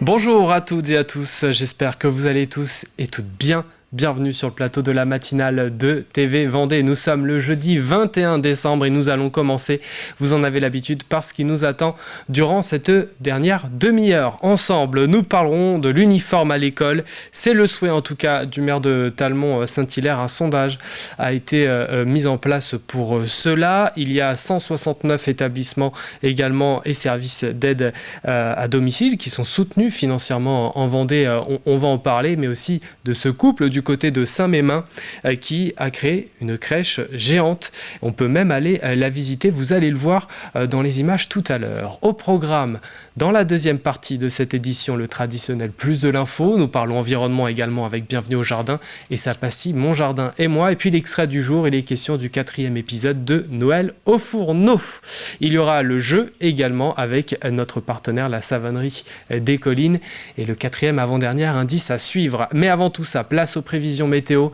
Bonjour à toutes et à tous, j'espère que vous allez tous et toutes bien. Bienvenue sur le plateau de la matinale de TV Vendée. Nous sommes le jeudi 21 décembre et nous allons commencer, vous en avez l'habitude, par ce qui nous attend durant cette dernière demi-heure. Ensemble, nous parlerons de l'uniforme à l'école. C'est le souhait en tout cas du maire de Talmont-Saint-Hilaire. Un sondage a été mis en place pour cela. Il y a 169 établissements également et services d'aide à domicile qui sont soutenus financièrement en Vendée. On va en parler, mais aussi de ce couple du côté de Saint-Mémin qui a créé une crèche géante. On peut même aller la visiter, vous allez le voir dans les images tout à l'heure. Au programme, dans la deuxième partie de cette édition, le traditionnel Plus de l'info. Nous parlons environnement également avec Bienvenue au Jardin et sa pastille Mon Jardin et moi. Et puis l'extrait du jour, il est question du 4e épisode de Noël au fourneau. Il y aura le jeu également avec notre partenaire, la Savonnerie des Collines. Et le 4e avant-dernier indice à suivre. Mais avant tout ça, place aux prévisions météo.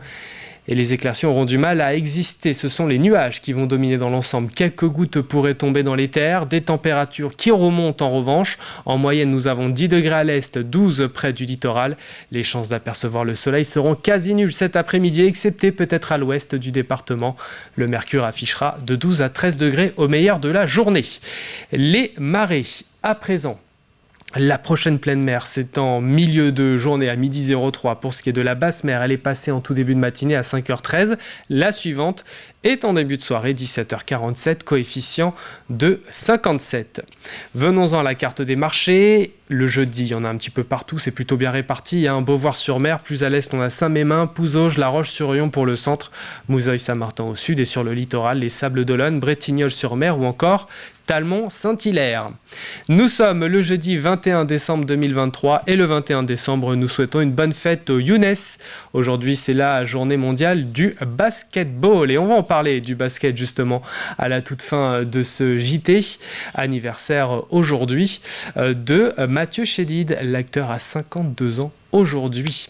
Et les éclaircies auront du mal à exister. Ce sont les nuages qui vont dominer dans l'ensemble. Quelques gouttes pourraient tomber dans les terres. Des températures qui remontent en revanche. En moyenne, nous avons 10 degrés à l'est, 12 près du littoral. Les chances d'apercevoir le soleil seront quasi nulles cet après-midi, excepté peut-être à l'ouest du département. Le mercure affichera de 12 à 13 degrés au meilleur de la journée. Les marées, à présent. La prochaine pleine mer, c'est en milieu de journée à 12h03. Pour ce qui est de la basse mer, elle est passée en tout début de matinée à 5h13. La suivante est en début de soirée, 17h47, coefficient de 57. Venons-en à la carte des marchés. Le jeudi, il y en a un petit peu partout, c'est plutôt bien réparti. Beauvoir-sur-Mer, plus à l'est, on a Saint-Mémin, Pouzauges, La Roche-sur-Yon pour le centre, Mouzeuil-Saint-Martin au sud et sur le littoral, les Sables d'Olonne, Bretignolles-sur-Mer ou encore Talmont-Saint-Hilaire. Nous sommes le jeudi 21 décembre 2023 et le 21 décembre, nous souhaitons une bonne fête aux Younes. Aujourd'hui, c'est la journée mondiale du basketball et on va en parler du basket justement à la toute fin de ce JT. Anniversaire aujourd'hui de Mathieu Chédid, l'acteur à 52 ans aujourd'hui.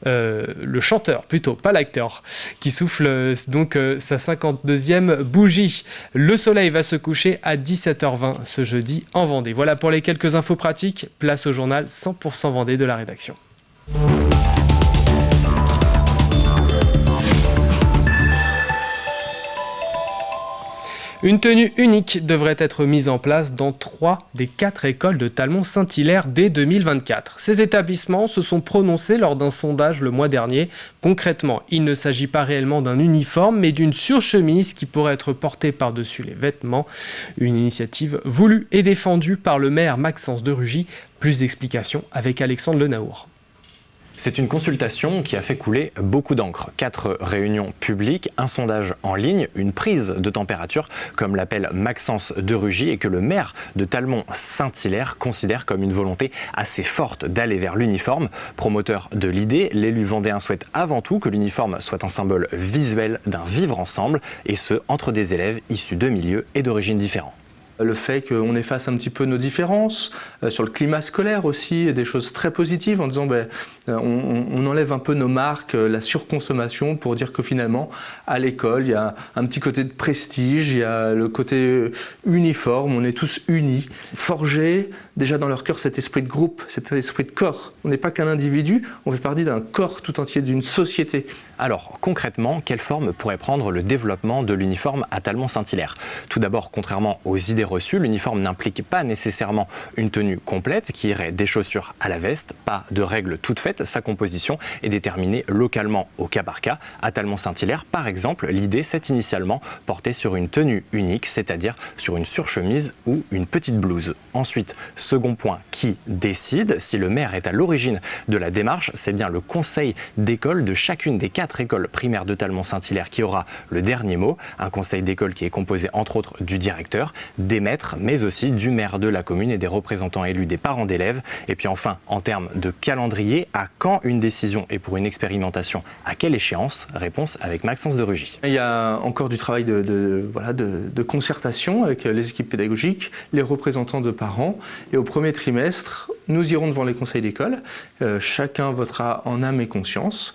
Le chanteur plutôt, pas l'acteur, qui souffle donc sa 52e bougie. Le soleil va se coucher à 17h20 ce jeudi en Vendée. Voilà pour les quelques infos pratiques. Place au journal 100% Vendée de la rédaction. Une tenue unique devrait être mise en place dans 3 des 4 écoles de Talmont-Saint-Hilaire dès 2024. Ces établissements se sont prononcés lors d'un sondage le mois dernier. Concrètement, il ne s'agit pas réellement d'un uniforme, mais d'une surchemise qui pourrait être portée par-dessus les vêtements. Une initiative voulue et défendue par le maire Maxence de Rugy. Plus d'explications avec Alexandre Lenaour. C'est une consultation qui a fait couler beaucoup d'encre. 4 réunions publiques, un sondage en ligne, une prise de température, comme l'appelle Maxence de Rugy, et que le maire de Talmont-Saint-Hilaire considère comme une volonté assez forte d'aller vers l'uniforme. Promoteur de l'idée, l'élu vendéen souhaite avant tout que l'uniforme soit un symbole visuel d'un vivre ensemble, et ce, entre des élèves issus de milieux et d'origines différents. Le fait qu'on efface un petit peu nos différences, sur le climat scolaire aussi, des choses très positives en disant on enlève un peu nos marques, la surconsommation pour dire que finalement à l'école il y a un petit côté de prestige, il y a le côté uniforme, on est tous unis, forger déjà dans leur cœur cet esprit de groupe, cet esprit de corps. On n'est pas qu'un individu, on fait partie d'un corps tout entier, d'une société. Alors concrètement, quelle forme pourrait prendre le développement de l'uniforme à Talmont-Saint-Hilaire ? Tout d'abord, contrairement aux idées reçues, l'uniforme n'implique pas nécessairement une tenue complète qui irait des chaussures à la veste, pas de règles toutes faites, sa composition est déterminée localement au cas par cas. À Talmont-Saint-Hilaire, par exemple, l'idée s'est initialement portée sur une tenue unique, c'est-à-dire sur une surchemise ou une petite blouse. Ensuite, second point, qui décide ? Si le maire est à l'origine de la démarche, c'est bien le conseil d'école de chacune des 4 écoles primaires de Talmont-Saint-Hilaire qui aura le dernier mot. Un conseil d'école qui est composé entre autres du directeur, des maîtres, mais aussi du maire de la commune et des représentants élus des parents d'élèves. Et puis enfin, en termes de calendrier, à quand une décision et pour une expérimentation, à quelle échéance ? Réponse avec Maxence de Rugy. Il y a encore du travail de concertation avec les équipes pédagogiques, les représentants de parents. Et au premier trimestre, nous irons devant les conseils d'école. Chacun votera en âme et conscience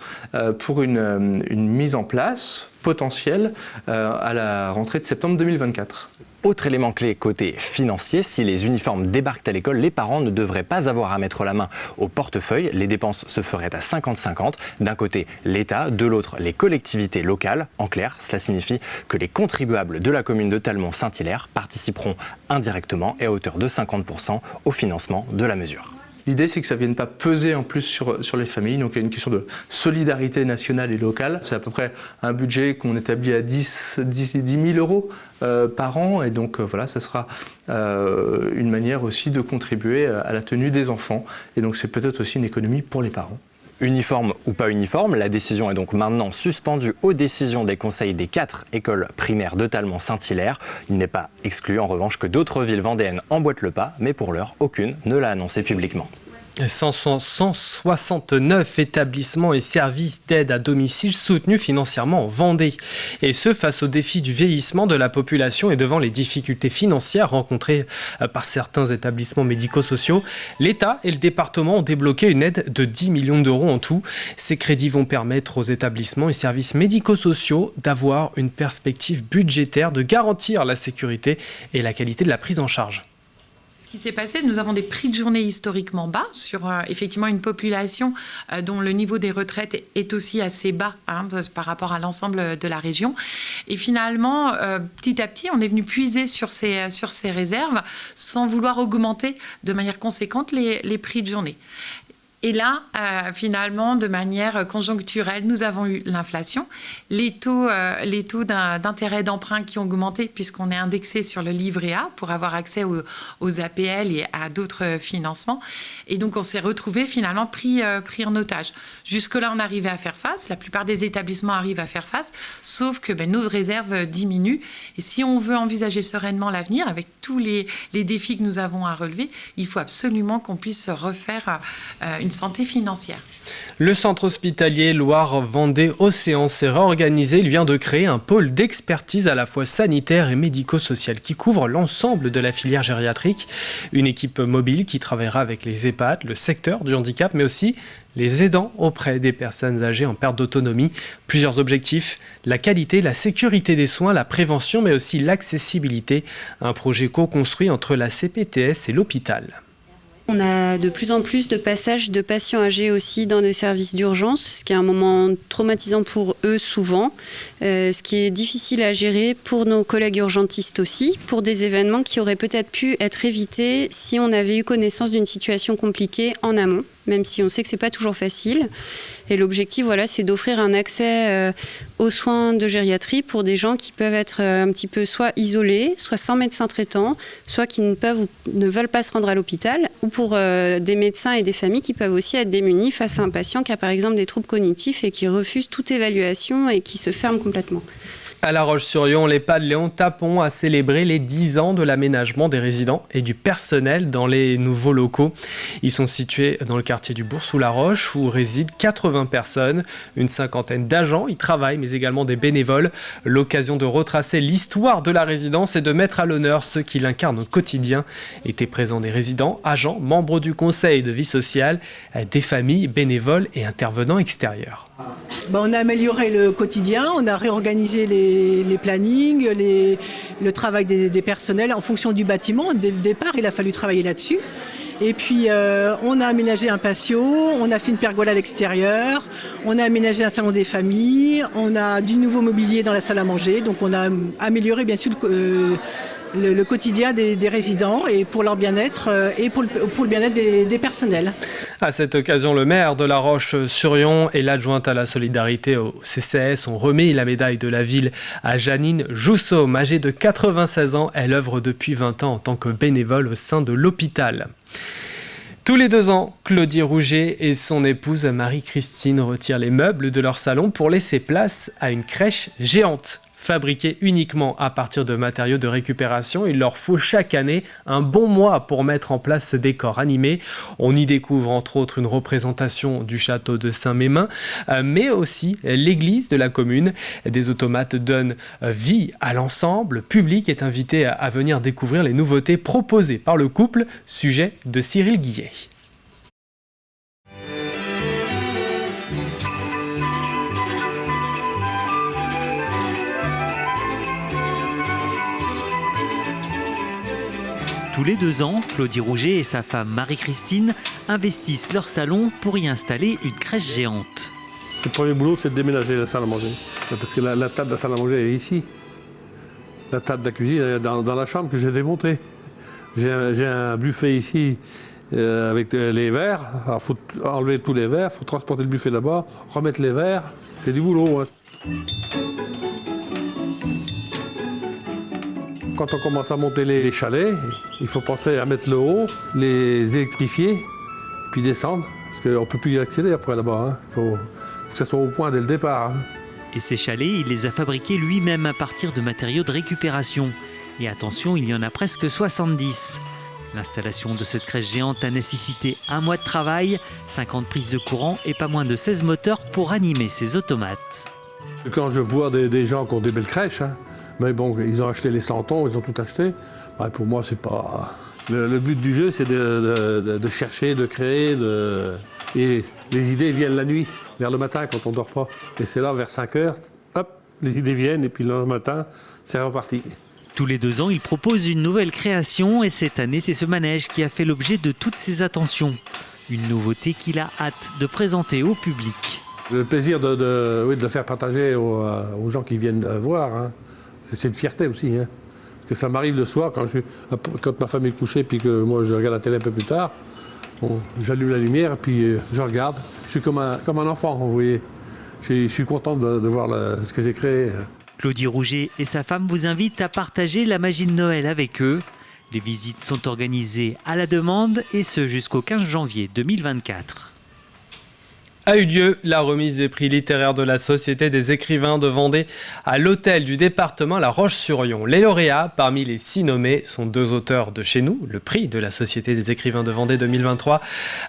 pour une mise en place potentielle à la rentrée de septembre 2024. Autre élément clé côté financier, si les uniformes débarquent à l'école, les parents ne devraient pas avoir à mettre la main au portefeuille. Les dépenses se feraient à 50-50. D'un côté, l'État, de l'autre, les collectivités locales. En clair, cela signifie que les contribuables de la commune de Talmont-Saint-Hilaire participeront indirectement et à hauteur de 50% au financement de la mesure. L'idée, c'est que ça ne vienne pas peser en plus sur les familles. Donc, il y a une question de solidarité nationale et locale. C'est à peu près un budget qu'on établit à 10 000 euros par an. Et donc, voilà, ça sera une manière aussi de contribuer à la tenue des enfants. Et donc, c'est peut-être aussi une économie pour les parents. Uniforme ou pas uniforme, la décision est donc maintenant suspendue aux décisions des conseils des 4 écoles primaires de Talmont-Saint-Hilaire. Il n'est pas exclu en revanche que d'autres villes vendéennes emboîtent le pas, mais pour l'heure, aucune ne l'a annoncé publiquement. 169 établissements et services d'aide à domicile soutenus financièrement en Vendée. Et ce, face au défi du vieillissement de la population et devant les difficultés financières rencontrées par certains établissements médico-sociaux. L'État et le département ont débloqué une aide de 10 millions d'euros en tout. Ces crédits vont permettre aux établissements et services médico-sociaux d'avoir une perspective budgétaire, de garantir la sécurité et la qualité de la prise en charge. Ce qui s'est passé, nous avons des prix de journée historiquement bas sur effectivement une population dont le niveau des retraites est aussi assez bas par rapport à l'ensemble de la région. Et finalement, petit à petit, on est venu puiser sur ces réserves sans vouloir augmenter de manière conséquente les prix de journée. Et là, finalement, de manière conjoncturelle, nous avons eu l'inflation, les taux d'intérêt d'emprunt qui ont augmenté puisqu'on est indexé sur le livret A pour avoir accès aux APL et à d'autres financements. Et donc, on s'est retrouvé finalement pris en otage. Jusque-là, on arrivait à faire face. La plupart des établissements arrivent à faire face, sauf que nos réserves diminuent. Et si on veut envisager sereinement l'avenir, avec tous les défis que nous avons à relever, il faut absolument qu'on puisse refaire une santé financière. Le centre hospitalier Loire-Vendée Océan s'est réorganisé. Il vient de créer un pôle d'expertise à la fois sanitaire et médico-social qui couvre l'ensemble de la filière gériatrique. Une équipe mobile qui travaillera avec les EHPAD, le secteur du handicap, mais aussi les aidants auprès des personnes âgées en perte d'autonomie. Plusieurs objectifs, la qualité, la sécurité des soins, la prévention, mais aussi l'accessibilité. Un projet co-construit entre la CPTS et l'hôpital. On a de plus en plus de passages de patients âgés aussi dans des services d'urgence, ce qui est un moment traumatisant pour eux souvent, ce qui est difficile à gérer pour nos collègues urgentistes aussi, pour des événements qui auraient peut-être pu être évités si on avait eu connaissance d'une situation compliquée en amont, même si on sait que c'est pas toujours facile. Et l'objectif, c'est d'offrir un accès aux soins de gériatrie pour des gens qui peuvent être un petit peu soit isolés, soit sans médecin traitant, soit qui ne peuvent ou ne veulent pas se rendre à l'hôpital, ou pour des médecins et des familles qui peuvent aussi être démunis face à un patient qui a par exemple des troubles cognitifs et qui refuse toute évaluation et qui se ferme complètement. À La Roche-sur-Yon, l'EHPAD Léon Tapon a célébré les 10 ans de l'aménagement des résidents et du personnel dans les nouveaux locaux. Ils sont situés dans le quartier du Bourg-sous-la-Roche où résident 80 personnes. Une cinquantaine d'agents y travaillent, mais également des bénévoles. L'occasion de retracer l'histoire de la résidence et de mettre à l'honneur ceux qui l'incarnent au quotidien. Étaient présents des résidents, agents, membres du conseil de vie sociale, des familles, bénévoles et intervenants extérieurs. On a amélioré le quotidien, on a réorganisé les plannings, le travail des personnels en fonction du bâtiment. Dès le départ, il a fallu travailler là-dessus. Et puis, on a aménagé un patio, on a fait une pergola à l'extérieur, on a aménagé un salon des familles, on a du nouveau mobilier dans la salle à manger. Donc, on a amélioré, bien sûr, le quotidien des résidents et pour leur bien-être et pour le bien-être des personnels. À cette occasion, le maire de La Roche-sur-Yon et l'adjointe à la solidarité au CCS ont remis la médaille de la ville à Janine Jousseaume, âgée de 96 ans. Elle œuvre depuis 20 ans en tant que bénévole au sein de l'hôpital. Tous les 2 ans, Claudie Rouget et son épouse Marie-Christine retirent les meubles de leur salon pour laisser place à une crèche géante. Fabriqués uniquement à partir de matériaux de récupération, il leur faut chaque année un bon mois pour mettre en place ce décor animé. On y découvre entre autres une représentation du château de Saint-Mémin, mais aussi l'église de la commune. Des automates donnent vie à l'ensemble. Le public est invité à venir découvrir les nouveautés proposées par le couple, sujet de Cyril Guillet. Tous les 2 ans, Claudie Rouget et sa femme Marie-Christine investissent leur salon pour y installer une crèche géante. Le premier boulot, c'est de déménager la salle à manger. Parce que la table de la salle à manger est ici. La table de la cuisine est dans la chambre que j'ai démontée. J'ai un buffet ici avec les verres. Il faut enlever tous les verres, il faut transporter le buffet là-bas, remettre les verres. C'est du boulot. Hein. Quand on commence à monter les chalets, il faut penser à mettre le haut, les électrifier, puis descendre. Parce qu'on ne peut plus y accéder après là-bas. Hein. Faut que ça soit au point dès le départ. Hein. Et ces chalets, il les a fabriqués lui-même à partir de matériaux de récupération. Et attention, il y en a presque 70. L'installation de cette crèche géante a nécessité 1 mois de travail, 50 prises de courant et pas moins de 16 moteurs pour animer ces automates. Quand je vois des gens qui ont des belles crèches, hein, mais bon, ils ont acheté les santons, ils ont tout acheté, bah, pour moi, c'est pas... Le but du jeu, c'est de chercher, de créer, et les idées viennent la nuit, vers le matin, quand on ne dort pas. Et c'est là, vers 5 heures, hop, les idées viennent, et puis le matin, c'est reparti. Tous les 2 ans, il propose une nouvelle création, et cette année, c'est ce manège qui a fait l'objet de toutes ses attentions. Une nouveauté qu'il a hâte de présenter au public. Le plaisir de le faire partager aux gens qui viennent voir, hein. C'est une fierté aussi. Hein. Parce que ça m'arrive le soir, quand ma femme est couchée, puis que moi je regarde la télé un peu plus tard, bon, j'allume la lumière, et puis je regarde. Je suis comme un enfant, vous voyez. Je suis content de voir ce que j'ai créé. Claudie Rouget et sa femme vous invitent à partager la magie de Noël avec eux. Les visites sont organisées à la demande, et ce jusqu'au 15 janvier 2024. A eu lieu la remise des prix littéraires de la Société des écrivains de Vendée à l'hôtel du département La Roche-sur-Yon. Les lauréats, parmi les 6 nommés, sont 2 auteurs de chez nous. Le prix de la Société des écrivains de Vendée 2023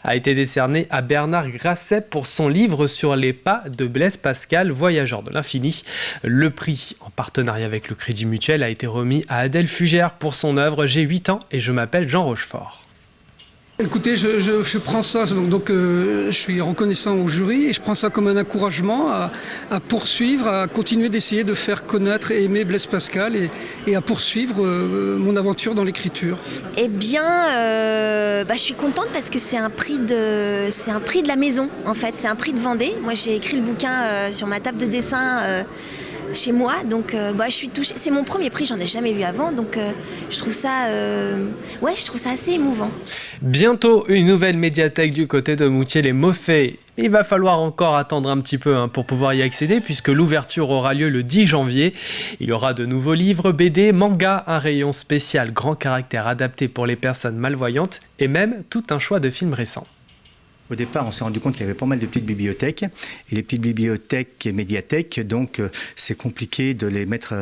a été décerné à Bernard Grasset pour son livre sur les pas de Blaise Pascal, Voyageur de l'infini. Le prix, en partenariat avec le Crédit Mutuel, a été remis à Adèle Fugère pour son œuvre « J'ai 8 ans et je m'appelle Jean Rochefort ». Écoutez, je prends ça, donc je suis reconnaissant au jury et je prends ça comme un encouragement à poursuivre, à continuer d'essayer de faire connaître et aimer Blaise Pascal et à poursuivre mon aventure dans l'écriture. Eh bien, je suis contente parce que c'est un prix de la maison en fait, c'est un prix de Vendée. Moi j'ai écrit le bouquin sur ma table de dessin chez moi, donc je suis touchée. C'est mon premier prix, j'en ai jamais eu avant, donc je trouve ça assez émouvant. Bientôt une nouvelle médiathèque du côté de Moutier-les-Mauffets. Il va falloir encore attendre un petit peu pour pouvoir y accéder, puisque l'ouverture aura lieu le 10 janvier. Il y aura de nouveaux livres, BD, mangas, un rayon spécial grand caractère adapté pour les personnes malvoyantes et même tout un choix de films récents. Au départ, on s'est rendu compte qu'il y avait pas mal de petites bibliothèques. Et les petites bibliothèques et médiathèques, donc c'est compliqué de les mettre,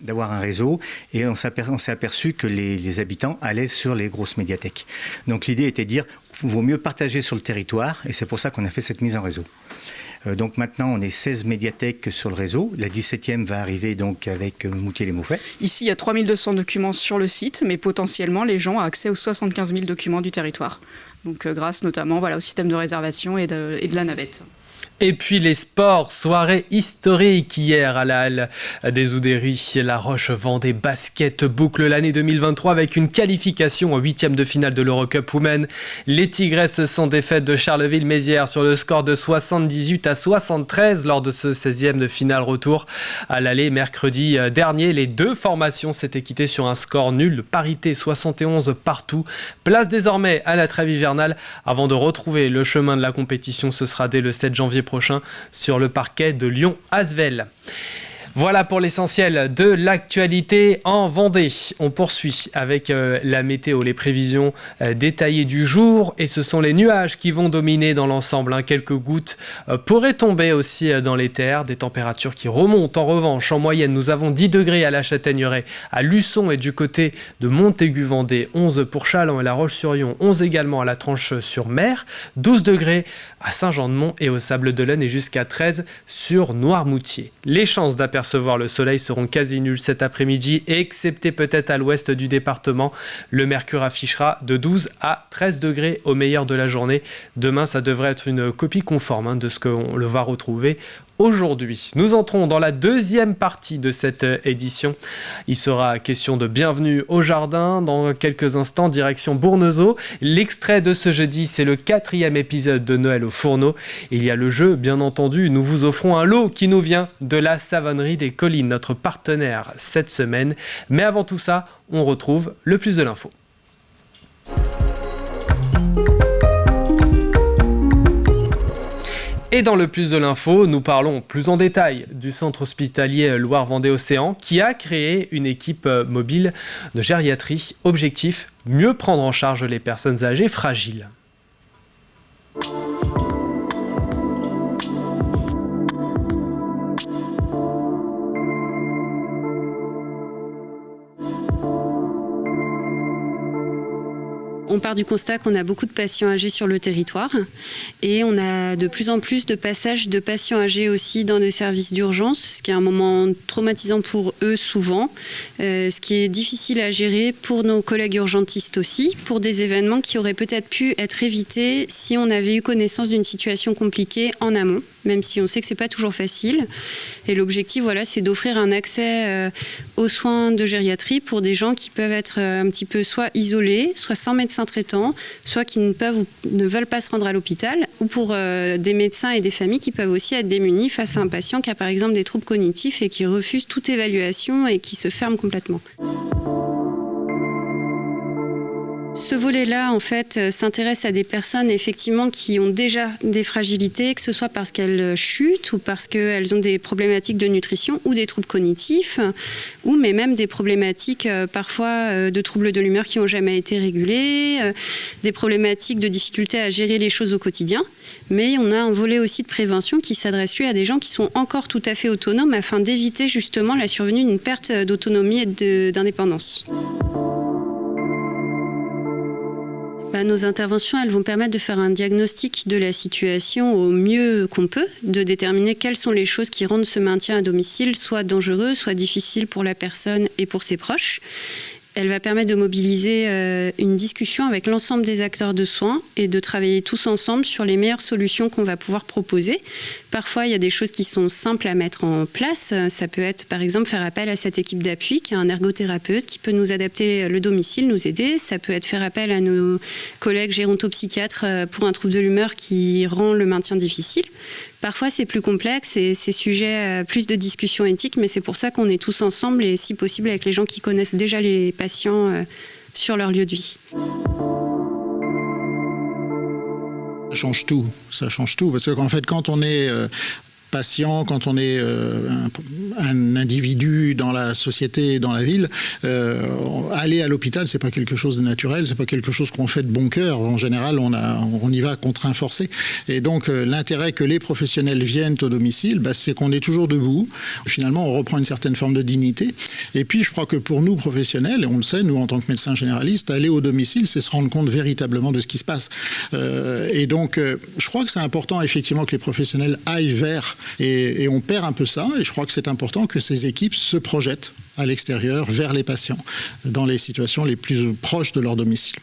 d'avoir un réseau. Et on s'est aperçu que les habitants allaient sur les grosses médiathèques. Donc l'idée était de dire, il vaut mieux partager sur le territoire. Et c'est pour ça qu'on a fait cette mise en réseau. Donc maintenant, on est 16 médiathèques sur le réseau. La 17e va arriver donc avec Moutier-les-Mauffets. Ici, il y a 3200 documents sur le site, mais potentiellement, les gens ont accès aux 75 000 documents du territoire. Donc grâce notamment au système de réservation et de la navette. Et puis les sports, soirée historique hier à la Halle des Oudéries. La Roche-Vendée Basket boucle l'année 2023 avec une qualification en 8e de finale de l'Eurocup Women. Les Tigresses sont défaites de Charleville-Mézières sur le score de 78-73 lors de ce 16e de finale retour à l'aller mercredi dernier. Les 2 formations s'étaient quittées sur un score nul, parité 71 partout. Place désormais à la trêve hivernale avant de retrouver le chemin de la compétition. Ce sera dès le 7 janvier prochain sur le parquet de Lyon-Asvel. Voilà pour l'essentiel de l'actualité en Vendée. On poursuit avec la météo, les prévisions détaillées du jour. Et ce sont les nuages qui vont dominer dans l'ensemble. Quelques gouttes pourraient tomber aussi dans les terres. Des températures qui remontent en revanche. En moyenne, nous avons 10 degrés à la Châtaigneraie, à Luçon et du côté de Montaigu-Vendée. 11 pour Châlons et La Roche-sur-Yon. 11 également à la Tranche-sur-Mer. 12 degrés à Saint-Jean-de-Mont et au Sable-d'Olonne et jusqu'à 13 sur Noirmoutier. Les chances d'apercevoir le soleil seront quasi nulles cet après-midi, excepté peut-être à l'ouest du département. Le mercure affichera de 12 à 13 degrés au meilleur de la journée. Demain, ça devrait être une copie conforme de ce qu'on va retrouver aujourd'hui. Nous entrons dans la deuxième partie de cette édition. Il sera question de bienvenue au jardin. Dans quelques instants, direction Bournezeau. L'extrait de ce jeudi, c'est le 4e épisode de Noël au fourneau. Il y a le jeu, bien entendu. Nous vous offrons un lot qui nous vient de la Savonnerie des Collines, notre partenaire cette semaine. Mais avant tout ça, on retrouve le plus de l'info. Et dans le plus de l'info, nous parlons plus en détail du centre hospitalier Loire-Vendée-Océan qui a créé une équipe mobile de gériatrie. Objectif, mieux prendre en charge les personnes âgées fragiles. On part du constat qu'on a beaucoup de patients âgés sur le territoire et on a de plus en plus de passages de patients âgés aussi dans des services d'urgence, ce qui est un moment traumatisant pour eux souvent, ce qui est difficile à gérer pour nos collègues urgentistes aussi, pour des événements qui auraient peut-être pu être évités si on avait eu connaissance d'une situation compliquée en amont, même si on sait que c'est pas toujours facile. Et l'objectif, voilà, c'est d'offrir un accès aux soins de gériatrie pour des gens qui peuvent être un petit peu soit isolés, soit sans médecin traitant, soit qui ne peuvent ou ne veulent pas se rendre à l'hôpital, ou pour des médecins et des familles qui peuvent aussi être démunis face à un patient qui a par exemple des troubles cognitifs et qui refuse toute évaluation et qui se ferme complètement. Ce volet-là, en fait, s'intéresse à des personnes effectivement qui ont déjà des fragilités, que ce soit parce qu'elles chutent ou parce qu'elles ont des problématiques de nutrition ou des troubles cognitifs, ou mais même des problématiques parfois de troubles de l'humeur qui n'ont jamais été régulés, des problématiques de difficulté à gérer les choses au quotidien. Mais on a un volet aussi de prévention qui s'adresse lui à des gens qui sont encore tout à fait autonomes afin d'éviter justement la survenue d'une perte d'autonomie et d'indépendance. Nos interventions, elles vont permettre de faire un diagnostic de la situation au mieux qu'on peut, de déterminer quelles sont les choses qui rendent ce maintien à domicile soit dangereux, soit difficile pour la personne et pour ses proches. Elle va permettre de mobiliser une discussion avec l'ensemble des acteurs de soins et de travailler tous ensemble sur les meilleures solutions qu'on va pouvoir proposer. Parfois, il y a des choses qui sont simples à mettre en place. Ça peut être, par exemple, faire appel à cette équipe d'appui qui est un ergothérapeute qui peut nous adapter le domicile, nous aider. Ça peut être faire appel à nos collègues gérontopsychiatres pour un trouble de l'humeur qui rend le maintien difficile. Parfois, c'est plus complexe et c'est sujet à plus de discussions éthiques, mais c'est pour ça qu'on est tous ensemble et si possible avec les gens qui connaissent déjà les patients sur leur lieu de vie. Ça change tout, parce qu'en fait, quand on est patient, quand on est un individu dans la société, dans la ville, aller à l'hôpital, c'est pas quelque chose de naturel, c'est pas quelque chose qu'on fait de bon cœur. En général, on y va contraint forcé. Et donc, l'intérêt que les professionnels viennent au domicile, c'est qu'on est toujours debout. Finalement, on reprend une certaine forme de dignité. Et puis, je crois que pour nous, professionnels, et on le sait, nous, en tant que médecins généralistes, aller au domicile, c'est se rendre compte véritablement de ce qui se passe. Et donc, je crois que c'est important, effectivement, que les professionnels aillent vers. Et on perd un peu ça, et je crois que c'est important que ces équipes se projettent à l'extérieur, vers les patients, dans les situations les plus proches de leur domicile.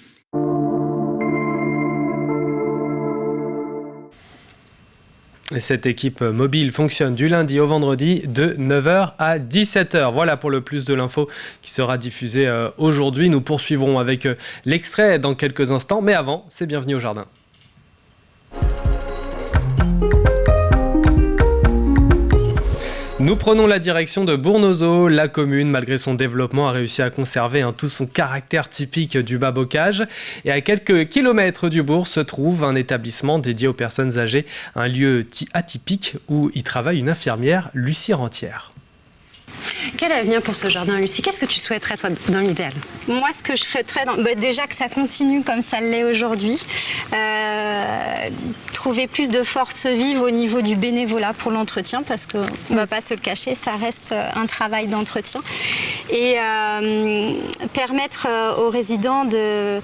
Et cette équipe mobile fonctionne du lundi au vendredi de 9h à 17h. Voilà pour le plus de l'info qui sera diffusée aujourd'hui. Nous poursuivrons avec l'extrait dans quelques instants, mais avant, c'est bienvenue au jardin. Nous prenons la direction de Bournezeau. La commune, malgré son développement, a réussi à conserver tout son caractère typique du bas-bocage. Et à quelques kilomètres du bourg se trouve un établissement dédié aux personnes âgées, un lieu atypique où y travaille une infirmière, Lucie Rentière. Quel avenir pour ce jardin, Lucie? Qu'est-ce que tu souhaiterais, toi, dans l'idéal? Moi, ce que je souhaiterais, déjà que ça continue comme ça l'est aujourd'hui, trouver plus de force vive au niveau du bénévolat pour l'entretien, parce qu'on ne va pas se le cacher, ça reste un travail d'entretien. Et permettre aux résidents de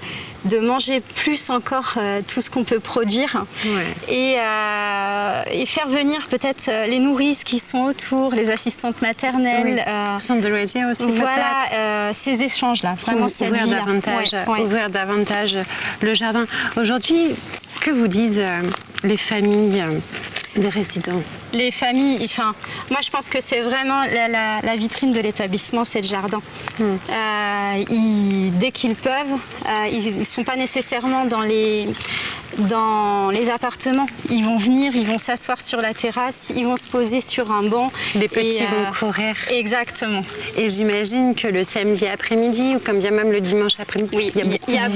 manger plus encore tout ce qu'on peut produire, et faire venir peut-être les nourrices qui sont autour, les assistantes maternelles. Centre de loisirs aussi. Voilà, ces échanges-là, vraiment cette vie-là. Ouvrir davantage le jardin. Aujourd'hui, que vous disent les familles des résidents? les familles, enfin, moi je pense que c'est vraiment la vitrine de l'établissement, c'est le jardin. Dès qu'ils peuvent, ils ne sont pas nécessairement dans les appartements. Ils vont venir, ils vont s'asseoir sur la terrasse, ils vont se poser sur un banc. Les petits vont courir. Exactement. Et j'imagine que le samedi après-midi, ou comme bien même le dimanche après-midi, oui, il y a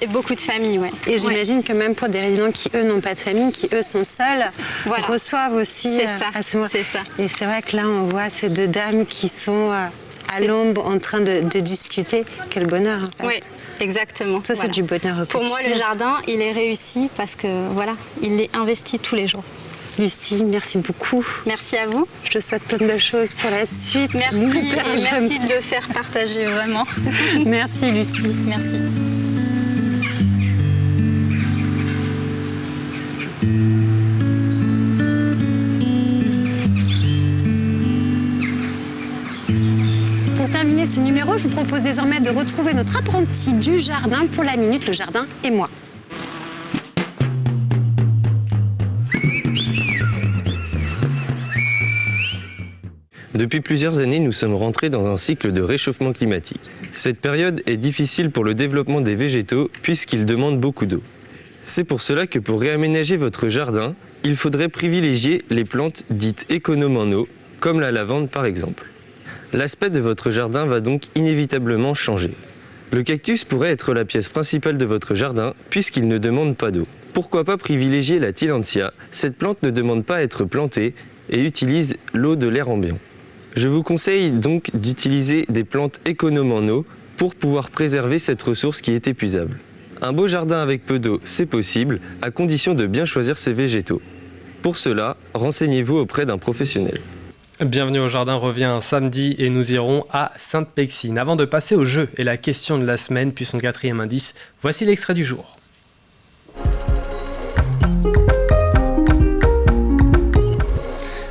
beaucoup de familles. Ouais. Et j'imagine que même pour des résidents qui, eux, n'ont pas de famille, qui, eux, sont seuls, reçoivent aussi à ce moment. C'est ça. Et c'est vrai que là, on voit ces deux dames qui sont à l'ombre en train de discuter. Quel bonheur, en fait. Oui. Exactement. Ça, c'est du bonheur au quotidien. Pour moi, le jardin, il est réussi parce que, voilà, il est investi tous les jours. Lucie, merci beaucoup. Merci à vous. Je te souhaite plein de belles choses pour la suite. Merci et merci de le faire partager, vraiment. Merci, Lucie. Merci. Pour terminer ce numéro, je vous propose désormais de retrouver notre apprenti du jardin pour la minute, le jardin et moi. Depuis plusieurs années, nous sommes rentrés dans un cycle de réchauffement climatique. Cette période est difficile pour le développement des végétaux puisqu'ils demandent beaucoup d'eau. C'est pour cela que pour réaménager votre jardin, il faudrait privilégier les plantes dites économes en eau, comme la lavande par exemple. L'aspect de votre jardin va donc inévitablement changer. Le cactus pourrait être la pièce principale de votre jardin puisqu'il ne demande pas d'eau. Pourquoi pas privilégier la Tillandsia? Cette plante ne demande pas à être plantée et utilise l'eau de l'air ambiant. Je vous conseille donc d'utiliser des plantes économes en eau pour pouvoir préserver cette ressource qui est épuisable. Un beau jardin avec peu d'eau, c'est possible, à condition de bien choisir ses végétaux. Pour cela, renseignez-vous auprès d'un professionnel. Bienvenue au jardin revient un samedi et nous irons à Sainte-Pexine. Avant de passer au jeu et la question de la semaine, puis son 4e indice, voici l'extrait du jour.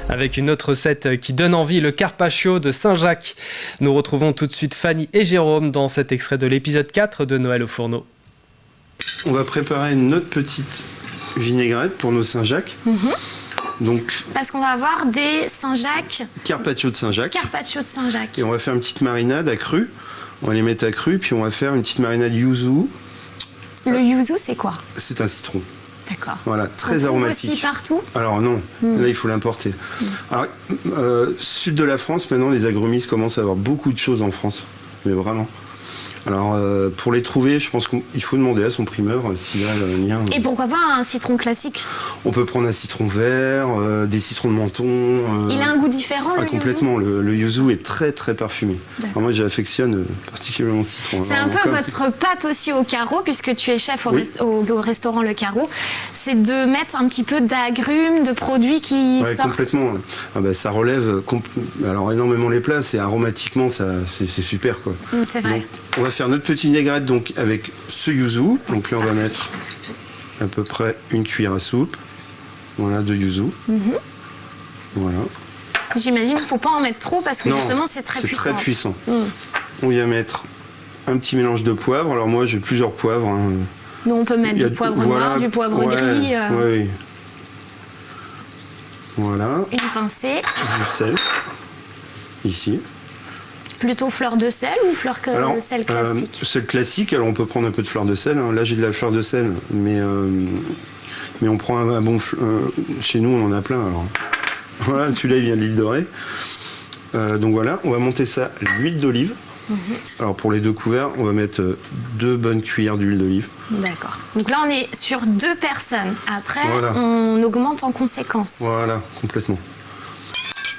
Avec une autre recette qui donne envie, le carpaccio de Saint-Jacques. Nous retrouvons tout de suite Fanny et Jérôme dans cet extrait de l'épisode 4 de Noël au fourneau. On va préparer notre petite vinaigrette pour nos Saint-Jacques. Donc, parce qu'on va avoir des Saint-Jacques. Carpaccio de Saint-Jacques. Carpaccio de Saint-Jacques. Et on va faire une petite marinade à cru. On va les mettre à cru, puis on va faire une petite marinade yuzu. Le yuzu, c'est quoi? C'est un citron. D'accord. Voilà, très aromatique. Aussi partout? Alors non, là il faut l'importer. Alors, sud de la France, maintenant les agrumistes commencent à avoir beaucoup de choses en France, mais vraiment. Alors pour les trouver, je pense qu'il faut demander à son primeur s'il a le lien. Et pourquoi pas un citron classique? On peut prendre un citron vert, des citrons de menton. Il a un goût différent, le yuzu? Complètement, le yuzu est très très parfumé. Alors, moi j'affectionne particulièrement le citron. C'est un peu votre pâte aussi au carreau, puisque tu es chef au restaurant Le Carreau. C'est de mettre un petit peu d'agrumes, de produits qui sortent. Complètement. Ah bah, ça relève alors énormément les plats, c'est aromatiquement, c'est super quoi. C'est vrai. Donc, on va faire notre petite vinaigrette donc avec ce yuzu. Donc là on va mettre à peu près une cuillère à soupe. Voilà, de yuzu. Voilà. J'imagine qu'il ne faut pas en mettre trop parce que justement c'est très puissant. C'est très puissant. On va mettre un petit mélange de poivre. Alors moi j'ai plusieurs poivres. Nous on peut mettre du poivre noir, du poivre gris. Oui. Voilà. Une pincée. Du sel. Ici. Plutôt fleur de sel ou sel classique? Sel classique, alors on peut prendre un peu de fleur de sel. Là j'ai de la fleur de sel, mais on prend un bon... chez nous on en a plein alors. Voilà, celui-là il vient de l'île de Ré. Donc voilà, on va monter ça à l'huile d'olive. Alors pour les 2 couverts, on va mettre 2 bonnes cuillères d'huile d'olive. D'accord. Donc là on est sur 2 personnes. Après voilà. On augmente en conséquence. Voilà, complètement.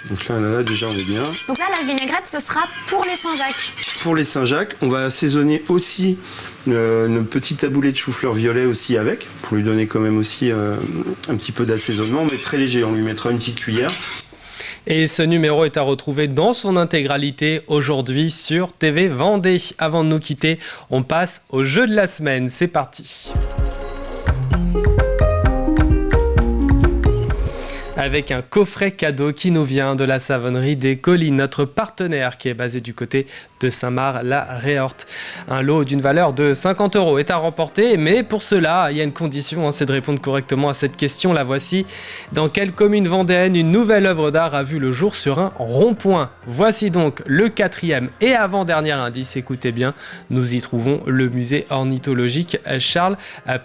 Donc là, déjà on est bien. Donc là la vinaigrette ce sera pour les Saint-Jacques. Pour les Saint-Jacques, on va assaisonner aussi notre petit taboulé de chou-fleur violet aussi avec, pour lui donner quand même aussi un petit peu d'assaisonnement, mais très léger. On lui mettra une petite cuillère. Et ce numéro est à retrouver dans son intégralité aujourd'hui sur TV Vendée. Avant de nous quitter, on passe au jeu de la semaine. C'est parti. avec un coffret cadeau qui nous vient de la savonnerie des Collines, notre partenaire qui est basé du côté de Saint-Marc-la-Réorte. Un lot d'une valeur de 50 € est à remporter, mais pour cela, il y a une condition, c'est de répondre correctement à cette question. La voici. Dans quelle commune vendéenne une nouvelle œuvre d'art a vu le jour sur un rond-point? Voici donc le 4e et avant-dernier indice. Écoutez bien, nous y trouvons le musée ornithologique Charles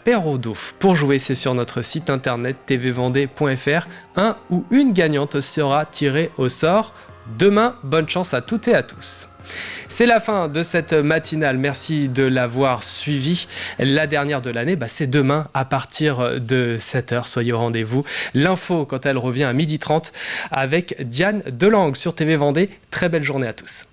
Perraudot. Pour jouer, c'est sur notre site internet tvvendée.fr. Un ou une gagnante sera tirée au sort demain. Bonne chance à toutes et à tous. C'est la fin de cette matinale, merci de l'avoir suivi. La dernière de l'année, c'est demain à partir de 7h, soyez au rendez-vous. L'info, quand elle revient à 12h30 avec Diane Delangue sur TV Vendée. Très belle journée à tous.